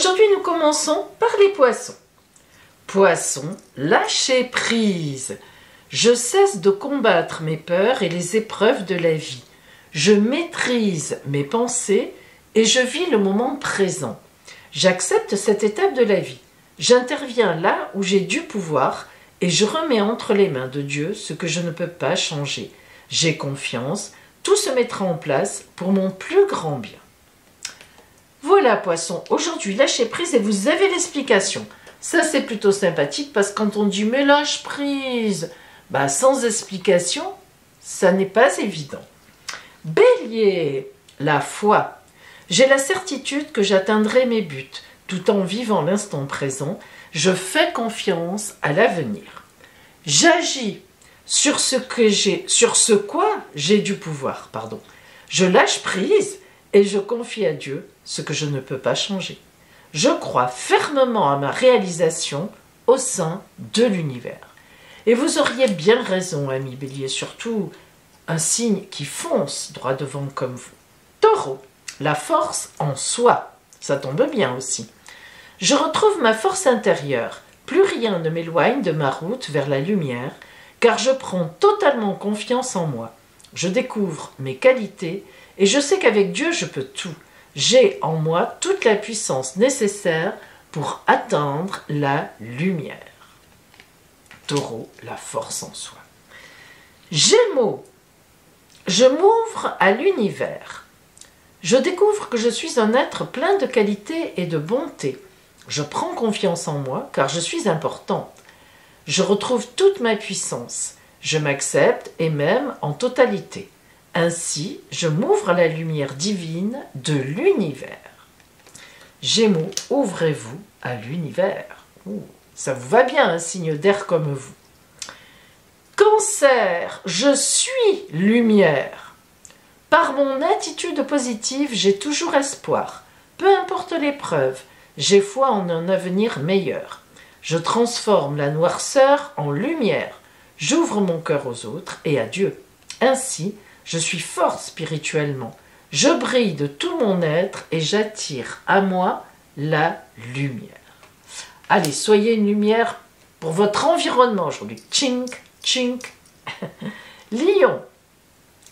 Aujourd'hui, nous commençons par les poissons. Poissons, lâchez prise. Je cesse de combattre mes peurs et les épreuves de la vie. Je maîtrise mes pensées et je vis le moment présent. J'accepte cette étape de la vie. J'interviens là où j'ai du pouvoir et je remets entre les mains de Dieu ce que je ne peux pas changer. J'ai confiance, tout se mettra en place pour mon plus grand bien. Voilà, poisson, aujourd'hui lâchez prise et vous avez l'explication. Ça, c'est plutôt sympathique parce que quand on dit mais lâche prise, sans explication, ça n'est pas évident. Bélier, la foi. J'ai la certitude que j'atteindrai mes buts tout en vivant l'instant présent. Je fais confiance à l'avenir. J'agis sur ce quoi j'ai du pouvoir. Je lâche prise et je confie à Dieu ce que je ne peux pas changer. Je crois fermement à ma réalisation au sein de l'univers. Et vous auriez bien raison, ami Bélier, surtout un signe qui fonce droit devant comme vous. Taureau, la force en soi, ça tombe bien aussi. Je retrouve ma force intérieure. Plus rien ne m'éloigne de ma route vers la lumière, car je prends totalement confiance en moi. Je découvre mes qualités et je sais qu'avec Dieu, je peux tout. J'ai en moi toute la puissance nécessaire pour atteindre la lumière. Taureau, la force en soi. Gémeaux, je m'ouvre à l'univers. Je découvre que je suis un être plein de qualités et de bonté. Je prends confiance en moi car je suis importante. Je retrouve toute ma puissance. Je m'accepte et m'aime en totalité. Ainsi, je m'ouvre à la lumière divine de l'univers. Gémeaux, ouvrez-vous à l'univers. Ça vous va bien, un signe d'air comme vous. Cancer, je suis lumière. Par mon attitude positive, j'ai toujours espoir. Peu importe l'épreuve, j'ai foi en un avenir meilleur. Je transforme la noirceur en lumière. J'ouvre mon cœur aux autres et à Dieu. Ainsi, je suis fort spirituellement. Je brille de tout mon être et j'attire à moi la lumière. Allez, soyez une lumière pour votre environnement aujourd'hui. Tchink, tchink. Lion,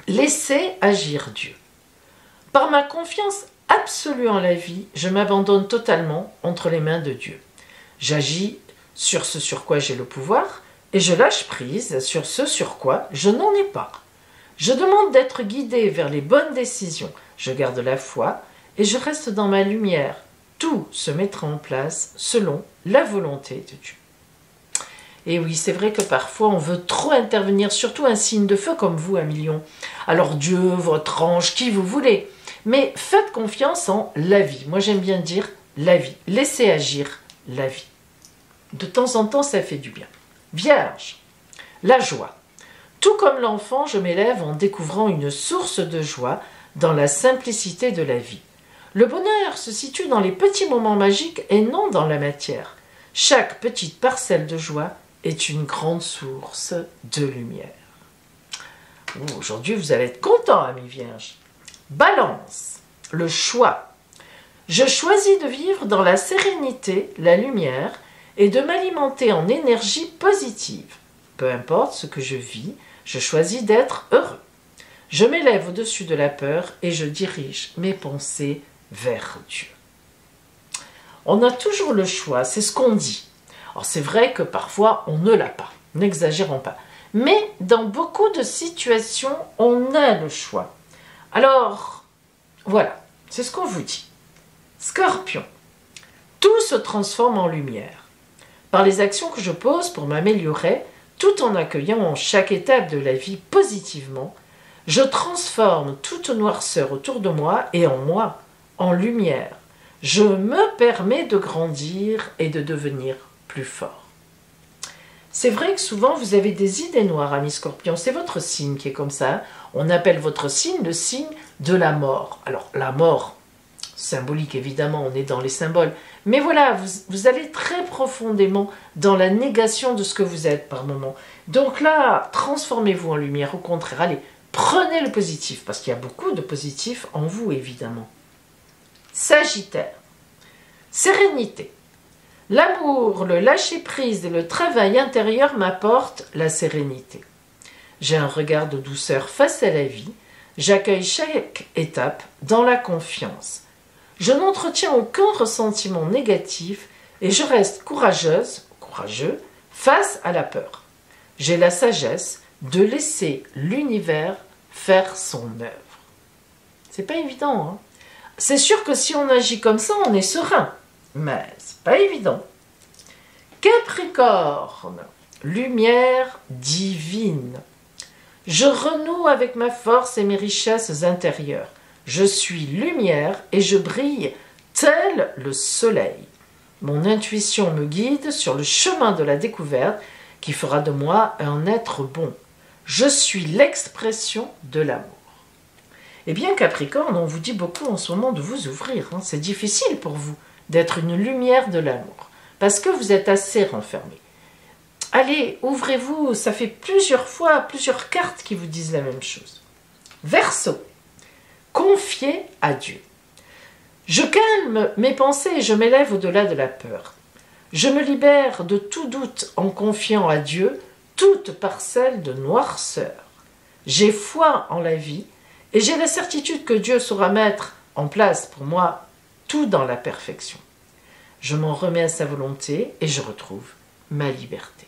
laissez agir Dieu. Par ma confiance absolue en la vie, je m'abandonne totalement entre les mains de Dieu. J'agis sur ce sur quoi j'ai le pouvoir et je lâche prise sur ce sur quoi je n'en ai pas. Je demande d'être guidé vers les bonnes décisions. Je garde la foi et je reste dans ma lumière. Tout se mettra en place selon la volonté de Dieu. Et oui, c'est vrai que parfois on veut trop intervenir, surtout un signe de feu comme vous, ami Lion. Alors Dieu, votre ange, qui vous voulez. Mais faites confiance en la vie. Moi j'aime bien dire la vie. Laissez agir la vie. De temps en temps, ça fait du bien. Vierge, la joie. Tout comme l'enfant, je m'élève en découvrant une source de joie dans la simplicité de la vie. Le bonheur se situe dans les petits moments magiques et non dans la matière. Chaque petite parcelle de joie est une grande source de lumière. Aujourd'hui, vous allez être content, ami Vierge. Balance, le choix. Je choisis de vivre dans la sérénité, la lumière et de m'alimenter en énergie positive. Peu importe ce que je vis, je choisis d'être heureux. Je m'élève au-dessus de la peur et je dirige mes pensées vers Dieu. On a toujours le choix, c'est ce qu'on dit. Alors c'est vrai que parfois on ne l'a pas, n'exagérons pas. Mais dans beaucoup de situations, on a le choix. Alors, voilà, c'est ce qu'on vous dit. Scorpion, tout se transforme en lumière. Par les actions que je pose pour m'améliorer, tout en accueillant chaque étape de la vie positivement, je transforme toute noirceur autour de moi et en moi, en lumière. Je me permets de grandir et de devenir plus fort. C'est vrai que souvent vous avez des idées noires, ami Scorpion, c'est votre signe qui est comme ça. On appelle votre signe le signe de la mort. Alors la mort, symbolique évidemment, on est dans les symboles, mais voilà, vous allez très profondément dans la négation de ce que vous êtes par moment. Donc là, transformez-vous en lumière, au contraire, allez, prenez le positif, parce qu'il y a beaucoup de positif en vous évidemment. Sagittaire, Sérénité. L'amour, le lâcher-prise et le travail intérieur m'apportent la sérénité. J'ai un regard de douceur face à la vie. J'accueille chaque étape dans la confiance. Je n'entretiens aucun ressentiment négatif et je reste courageuse, courageux, face à la peur. J'ai la sagesse de laisser l'univers faire son œuvre. C'est pas évident, hein? C'est sûr que si on agit comme ça, on est serein. Mais c'est pas évident. Capricorne, lumière divine. Je renoue avec ma force et mes richesses intérieures. Je suis lumière et je brille tel le soleil. Mon intuition me guide sur le chemin de la découverte qui fera de moi un être bon. Je suis l'expression de l'amour. Eh bien, Capricorne, on vous dit beaucoup en ce moment de vous ouvrir. Hein. C'est difficile pour vous d'être une lumière de l'amour parce que vous êtes assez renfermé. Allez, ouvrez-vous, ça fait plusieurs cartes qui vous disent la même chose. Verseau, confiez à Dieu. Je calme mes pensées et je m'élève au-delà de la peur. Je me libère de tout doute en confiant à Dieu toute parcelle de noirceur. J'ai foi en la vie et j'ai la certitude que Dieu saura mettre en place pour moi tout dans la perfection. Je m'en remets à sa volonté et je retrouve ma liberté.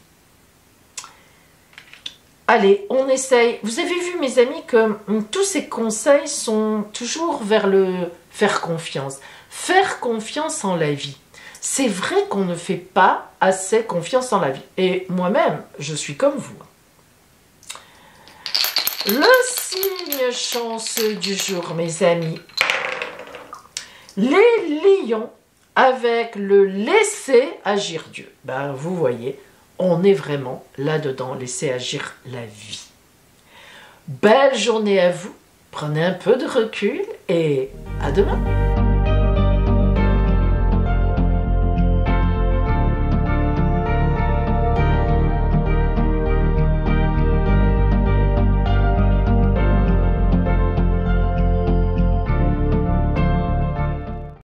Allez, on essaye. Vous avez vu, mes amis, que tous ces conseils sont toujours vers le faire confiance. Faire confiance en la vie. C'est vrai qu'on ne fait pas assez confiance en la vie. Et moi-même, je suis comme vous. Le signe chanceux du jour, mes amis. Les lions avec le laisser agir Dieu. Ben, vous voyez, on est vraiment là-dedans, laisser agir la vie. Belle journée à vous, prenez un peu de recul et à demain.